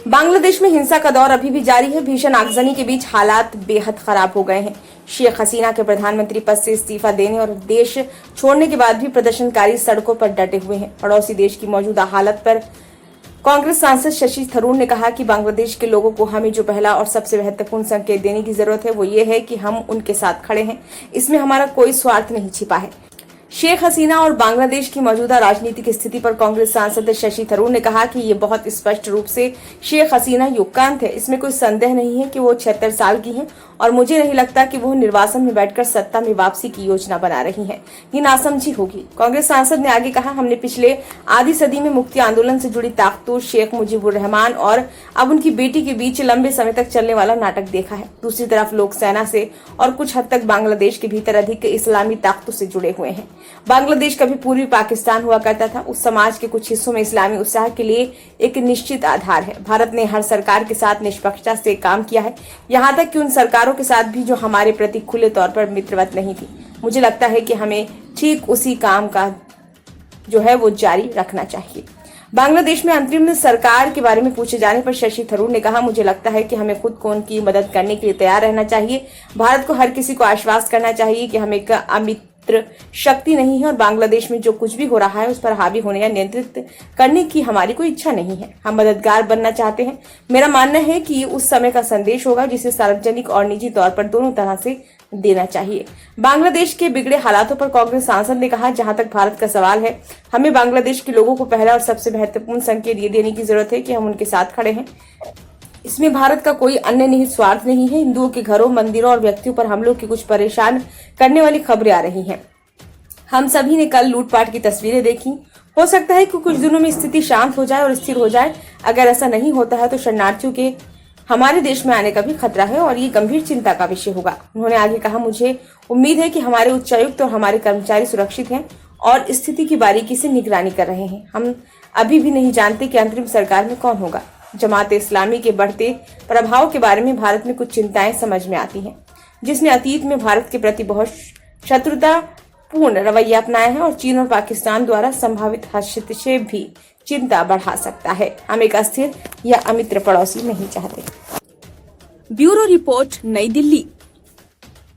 बांग्लादेश में हिंसा का दौर अभी भी जारी है। भीषण आगजनी के बीच हालात बेहद खराब हो गए हैं। शेख हसीना के प्रधानमंत्री पद से इस्तीफा देने और देश छोड़ने के बाद भी प्रदर्शनकारी सड़कों पर डटे हुए हैं। पड़ोसी देश की मौजूदा हालत पर कांग्रेस सांसद शशि थरूर ने कहा कि बांग्लादेश के लोगों को हमें जो पहला और सबसे महत्वपूर्ण संकेत देने की जरूरत है वो ये है कि हम उनके साथ खड़े हैं। इसमें हमारा कोई स्वार्थ नहीं छिपा है। शेख हसीना और बांग्लादेश की मौजूदा राजनीतिक स्थिति पर कांग्रेस सांसद शशि थरूर ने कहा कि ये बहुत स्पष्ट रूप से शेख हसीना युगांत है। इसमें कोई संदेह नहीं है कि वो 76 साल की हैं और मुझे नहीं लगता कि वो निर्वासन में बैठकर सत्ता में वापसी की योजना बना रही हैं। ये नासमझी होगी। कांग्रेस सांसद ने आगे कहा, हमने पिछले आधी सदी में मुक्ति आंदोलन से जुड़ी ताकतों शेख मुजीबुर रहमान और अब उनकी बेटी के बीच लंबे समय तक चलने वाला नाटक देखा है। दूसरी तरफ लोग सेना से और कुछ हद तक बांग्लादेश के भीतर अधिक इस्लामी ताकतों से जुड़े हुए हैं। बांग्लादेश कभी पूर्वी पाकिस्तान हुआ करता था। उस समाज के कुछ हिस्सों में इस्लामी उत्साह के लिए एक निश्चित आधार है। भारत ने हर सरकार के साथ निष्पक्षता से काम किया है, यहाँ तक कि उन सरकारों के साथ भी जो हमारे प्रति खुले तौर पर मित्रवत नहीं थी। मुझे लगता है कि हमें ठीक उसी काम का जो है वो जारी रखना चाहिए। बांग्लादेश में अंतरिम सरकार के बारे में पूछे जाने पर शशि थरूर ने कहा, मुझे लगता है कि हमें खुद को उनकी मदद करने के लिए तैयार रहना चाहिए। भारत को हर किसी को आश्वस्त करना चाहिए कि हम एक अमित्र शक्ति नहीं है और बांग्लादेश में जो कुछ भी हो रहा है उस पर हावी होने या नियंत्रित करने की हमारी कोई इच्छा नहीं है। हम मददगार बनना चाहते हैं। मेरा मानना है कि ये उस समय का संदेश होगा जिसे सार्वजनिक और निजी तौर पर दोनों तरह से देना चाहिए। बांग्लादेश के बिगड़े हालातों पर कांग्रेस सांसद ने कहा, जहां तक भारत का सवाल है, हमें बांग्लादेश के लोगों को पहला और सबसे महत्वपूर्ण संकेत ये देने की जरूरत है कि हम उनके साथ खड़े हैं। इसमें भारत का कोई अन्य निहित स्वार्थ नहीं है। हिंदुओं के घरों, मंदिरों और व्यक्तियों पर हमलों की कुछ परेशान करने वाली खबरें आ रही हैं। हम सभी ने कल लूटपाट की तस्वीरें देखी। हो सकता है कि कुछ दिनों में स्थिति शांत हो जाए और स्थिर हो जाए। अगर ऐसा नहीं होता है तो शरणार्थियों के हमारे देश में आने का भी खतरा है और ये गंभीर चिंता का विषय होगा। उन्होंने आगे कहा, मुझे उम्मीद है कि हमारे उच्चायुक्त और हमारे कर्मचारी सुरक्षित हैं और स्थिति की बारीकी से निगरानी कर रहे हैं। हम अभी भी नहीं जानते कि अंतरिम सरकार में कौन होगा। जमात इस्लामी के बढ़ते प्रभाव के बारे में भारत में कुछ चिंताएं समझ में आती हैं, जिसने अतीत में भारत के प्रति बहुत शत्रुतापूर्ण रवैया अपनाया है और चीन और पाकिस्तान द्वारा संभावित हस्तक्षेप भी चिंता बढ़ा सकता है। हम एक अस्थिर या अमित्र पड़ोसी नहीं चाहते। ब्यूरो रिपोर्ट, नई दिल्ली।